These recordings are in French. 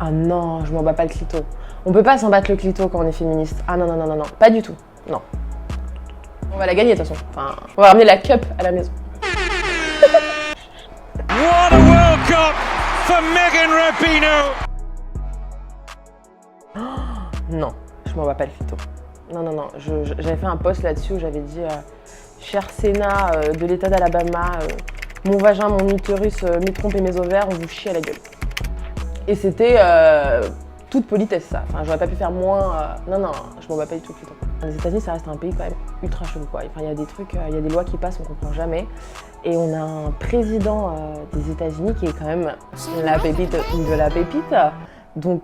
Ah non, je m'en bats pas le clito. On peut pas s'en battre le clito quand on est féministe. Ah non, non, non, non, non, pas du tout. Non. On va la gagner de toute façon. Enfin, on va ramener la cup à la maison. What a World Cup for Megan Rapinoe! Non, je m'en bats pas le clito. Non, non, non. J'avais fait un post là-dessus où j'avais dit cher Sénat de l'État d'Alabama, mon vagin, mon utérus, mes trompes et mes ovaires, on vous chie à la gueule. Et c'était toute politesse ça. Enfin, j'aurais pas pu faire moins. Non, non, je m'en bats pas du tout le clito. Les États-Unis, ça reste un pays quand même ultra chelou quoi. Enfin, il y a des trucs, il y a des lois qui passent, on comprend jamais. Et on a un président des États-Unis qui est quand même la pépite de la pépite. Donc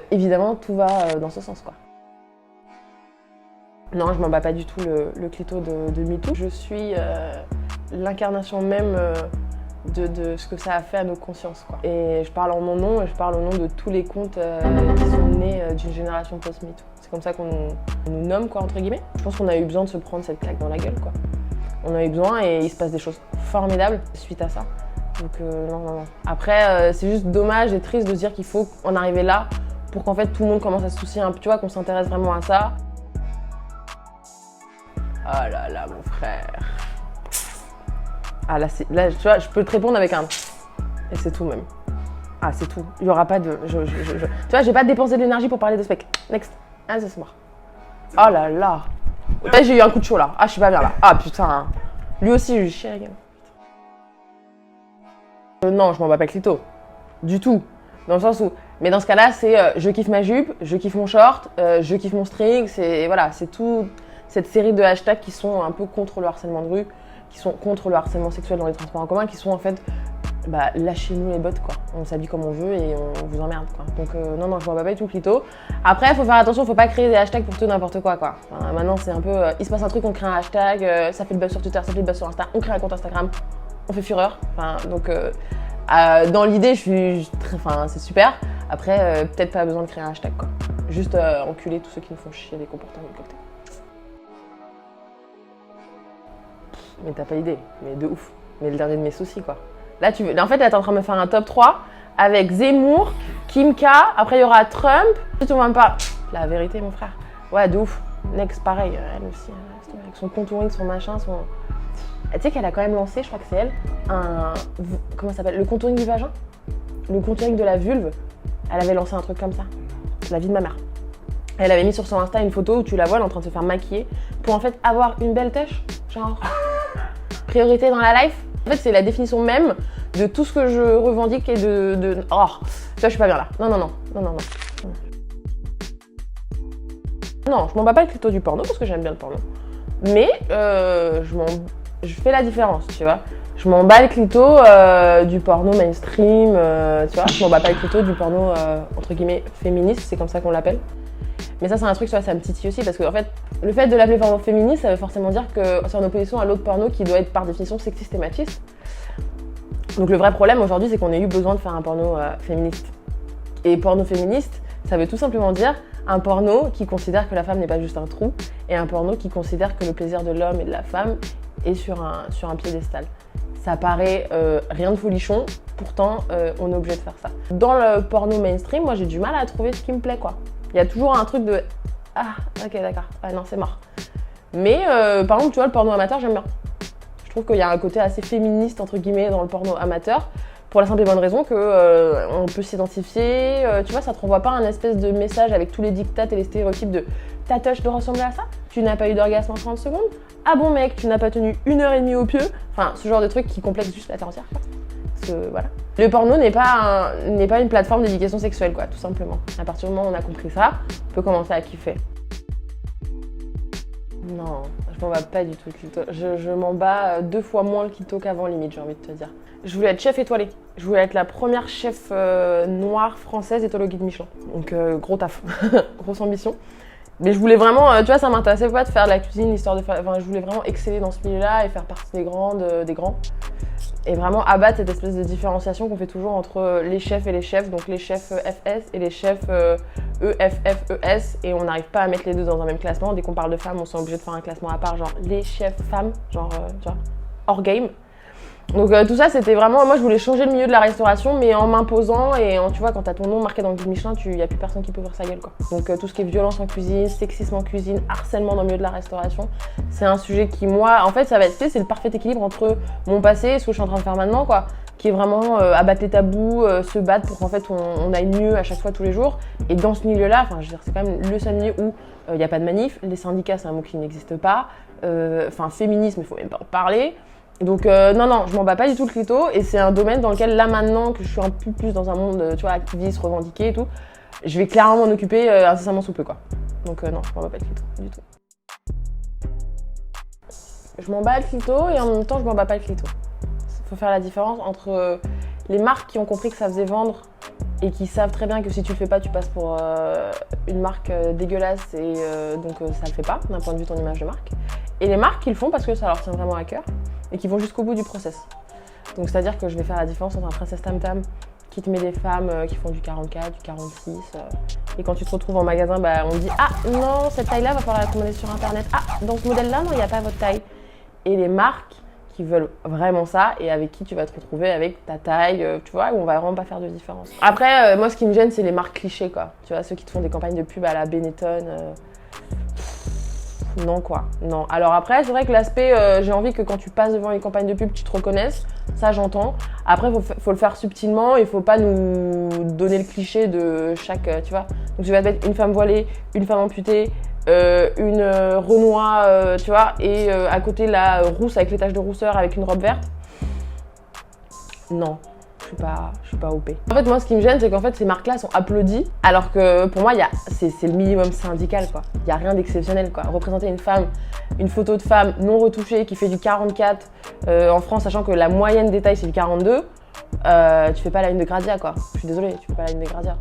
évidemment, tout va dans ce sens quoi. Non, je m'en bats pas du tout le clito de MeToo. Je suis l'incarnation même de ce que ça a fait à nos consciences quoi. Et je parle en mon nom et je parle au nom de tous les comptes qui sont nés d'une génération post-MeToo. C'est comme ça qu'on nous nomme quoi, entre guillemets. Je pense qu'on a eu besoin de se prendre cette claque dans la gueule quoi. On a eu besoin et il se passe des choses formidables suite à ça. Donc non, non, non. Après, c'est juste dommage et triste de se dire qu'il faut en arriver là pour qu'en fait tout le monde commence à se soucier un peu, tu vois, qu'on s'intéresse vraiment à ça. Oh là là, mon frère. Ah là, là, tu vois, je peux te répondre avec un et c'est tout même. Ah, c'est tout. Il y aura pas de... Tu vois, j'ai pas dépensé de l'énergie pour parler de ce mec. Next. Ah, c'est mort. Oh là là. Là, j'ai eu un coup de chaud là. Ah, je suis pas bien là. Ah putain. Lui aussi, je lui chie à la gueule. Non, je m'en bats pas le clito. Du tout. Dans le sens où... Mais dans ce cas-là, c'est je kiffe ma jupe, je kiffe mon short, je kiffe mon string. C'est voilà, c'est tout cette série de hashtags qui sont un peu contre le harcèlement de rue, qui sont contre le harcèlement sexuel dans les transports en commun, qui sont en fait... Bah, lâchez-nous les bottes quoi, on s'habille comme on veut et on vous emmerde quoi. Donc non, non, je m'en bats pas du tout le clito. Après, faut faire attention, faut pas créer des hashtags pour tout n'importe quoi quoi. Enfin, maintenant, c'est un peu, il se passe un truc, on crée un hashtag, ça fait le buzz sur Twitter, ça fait le buzz sur Insta, on crée un compte Instagram, on fait fureur. Enfin, donc dans l'idée, enfin, c'est super. Après, peut-être pas besoin de créer un hashtag quoi. Juste enculer tous ceux qui nous font chier des comportements de cocktail. Mais t'as pas idée, mais de ouf. Mais le dernier de mes soucis quoi. Là, en fait, là, t'es en train de me faire un top 3 avec Zemmour, Kim K, après il y aura Trump. Tu vois même pas. La vérité, mon frère. Ouais, de ouf. Next, pareil, elle aussi, avec son contouring, son machin, son... Tu sais qu'elle a quand même lancé, je crois que c'est elle, comment ça s'appelle? Le contouring du vagin? Le contouring de la vulve. Elle avait lancé un truc comme ça. La vie de ma mère. Elle avait mis sur son Insta une photo où tu la vois, elle est en train de se faire maquiller pour en fait avoir une belle têche. Genre, priorité dans la life. En fait, c'est la définition même de tout ce que je revendique et de... Oh, tu vois, je suis pas bien là. Non, non, non. Non, non, non. Non, je m'en bats pas le clito du porno parce que j'aime bien le porno. Mais je fais la différence, tu vois. Je m'en bats le clito du porno mainstream, tu vois. Je m'en bats pas le clito du porno, entre guillemets, féministe, c'est comme ça qu'on l'appelle. Mais ça, c'est un truc, tu vois, ça me titille aussi parce que, en fait, le fait de l'appeler porno féministe, ça veut forcément dire que c'est en opposition à l'autre porno qui doit être par définition sexiste et machiste. Donc le vrai problème aujourd'hui, c'est qu'on a eu besoin de faire un porno féministe. Et porno féministe, ça veut tout simplement dire un porno qui considère que la femme n'est pas juste un trou et un porno qui considère que le plaisir de l'homme et de la femme est sur un piédestal. Ça paraît rien de folichon, pourtant on est obligé de faire ça. Dans le porno mainstream, moi j'ai du mal à trouver ce qui me plaît quoi. Il y a toujours un truc de ah ok d'accord, ah non c'est mort. Mais par exemple tu vois le porno amateur j'aime bien. Je trouve qu'il y a un côté assez féministe entre guillemets dans le porno amateur pour la simple et bonne raison que on peut s'identifier, tu vois ça te renvoie pas un espèce de message avec tous les dictats et les stéréotypes de ta touche doit ressembler à ça, tu n'as pas eu d'orgasme en 30 secondes, ah bon mec tu n'as pas tenu 1h30 au pieu, enfin ce genre de truc qui complexe juste la terre entière quoi. Parce que voilà. Le porno n'est pas une plateforme d'éducation sexuelle quoi, tout simplement. À partir du moment où on a compris ça, on peut commencer à kiffer. Non, je m'en bats pas du tout le clito. Je m'en bats 2 fois moins le clito qu'avant limite, j'ai envie de te dire. Je voulais être chef étoilée. Je voulais être la première chef noire française étoilée au guide Michelin. Donc gros taf, grosse ambition. Mais je voulais vraiment, tu vois, ça m'intéressait pas de faire de la cuisine, histoire de faire... Enfin, je voulais vraiment exceller dans ce milieu-là et faire partie des grandes, des grands. Et vraiment abattre cette espèce de différenciation qu'on fait toujours entre les chefs et les chefs, donc les chefs FS et les chefs EFFES, et on n'arrive pas à mettre les deux dans un même classement. Dès qu'on parle de femmes, on s'est obligé de faire un classement à part, genre les chefs femmes, genre, tu vois, hors game. Donc tout ça, c'était vraiment... Moi, je voulais changer le milieu de la restauration, mais en m'imposant et tu vois, quand t'as ton nom marqué dans le guide Michelin, y a plus personne qui peut ouvrir sa gueule, quoi. Donc tout ce qui est violence en cuisine, sexisme en cuisine, harcèlement dans le milieu de la restauration, c'est un sujet qui, moi, en fait, ça va être... C'est le parfait équilibre entre mon passé et ce que je suis en train de faire maintenant, quoi. Qui est vraiment abattre les tabous, se battre pour qu'en fait, on aille mieux à chaque fois, tous les jours. Et dans ce milieu-là, enfin, je veux dire, c'est quand même le seul milieu où il n'y a pas de manif. Les syndicats, c'est un mot qui n'existe pas. Enfin, féminisme, il faut même pas en parler. Donc non, je m'en bats pas du tout le clito et c'est un domaine dans lequel là maintenant que je suis un peu plus dans un monde tu vois, activiste, revendiqué et tout, je vais clairement m'en occuper incessamment sous peu, quoi. Donc non, je m'en bats pas le clito du tout. Je m'en bats le clito et en même temps je m'en bats pas le clito. Faut faire la différence entre les marques qui ont compris que ça faisait vendre et qui savent très bien que si tu le fais pas tu passes pour une marque dégueulasse et donc ça le fait pas d'un point de vue de ton image de marque, et les marques qui le font parce que ça leur tient vraiment à cœur et qui vont jusqu'au bout du process. Donc c'est-à-dire que je vais faire la différence entre un Princess Tam Tam qui te met des femmes qui font du 44, du 46 et quand tu te retrouves en magasin, bah, on te dit « Ah non, cette taille-là, va falloir la commander sur internet. Ah, dans ce modèle-là, non, il n'y a pas votre taille. » Et les marques qui veulent vraiment ça et avec qui tu vas te retrouver avec ta taille, tu vois, où on va vraiment pas faire de différence. Après, moi, ce qui me gêne, c'est les marques clichés, quoi. Tu vois, ceux qui te font des campagnes de pub à la Benetton. Non, quoi. Non. Alors après, c'est vrai que l'aspect, j'ai envie que quand tu passes devant une campagne de pub, tu te reconnaisses. Ça, j'entends. Après, faut le faire subtilement. Il faut pas nous donner le cliché de chaque, tu vois. Donc, je vais mettre une femme voilée, une femme amputée, une Renoir, tu vois, et à côté la rousse avec les taches de rousseur avec une robe verte. Non. Je suis pas OP. En fait, moi, ce qui me gêne, c'est qu'en fait, ces marques-là sont applaudies, alors que pour moi, c'est le minimum syndical, quoi. Il n'y a rien d'exceptionnel, quoi. Représenter une femme, une photo de femme non retouchée qui fait du 44 en France, sachant que la moyenne des tailles, c'est du 42, tu fais pas la une de Grazia, quoi. Je suis désolée, tu fais pas la une de Grazia.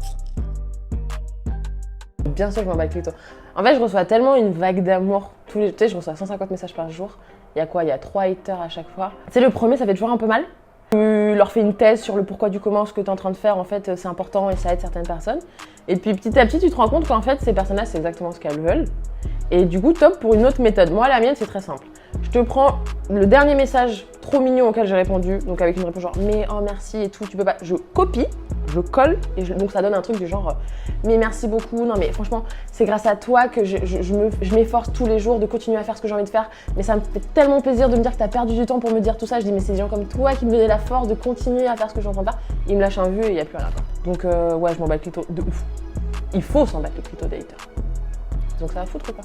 Bien sûr, je m'en bats le clito. En fait, je reçois tellement une vague d'amour. Tu sais, je reçois 150 messages par jour. Il y a quoi? Il y a 3 haters à chaque fois. Tu sais, le premier, ça fait toujours un peu mal. Tu leur fais une thèse sur le pourquoi du comment, ce que tu es en train de faire, en fait, c'est important et ça aide certaines personnes. Et puis petit à petit, tu te rends compte qu'en fait, ces personnes-là, c'est exactement ce qu'elles veulent. Et du coup, top pour une autre méthode. Moi, la mienne, c'est très simple. Je te prends le dernier message trop mignon auquel j'ai répondu, donc avec une réponse genre « mais oh merci et tout, tu peux pas ». Je copie, je colle, et donc ça donne un truc du genre « mais merci beaucoup, non mais franchement, c'est grâce à toi que je m'efforce tous les jours de continuer à faire ce que j'ai envie de faire, mais ça me fait tellement plaisir de me dire que t'as perdu du temps pour me dire tout ça ». Je dis « mais c'est des gens comme toi qui me donnaient la force de continuer à faire ce que je suis en train de faire ». Ils me lâchent un vu et il n'y a plus rien, quoi. Donc ouais, je m'en bats le clito de ouf. Il faut s'en battre le clito des haters. Donc ça va foutre ou pas?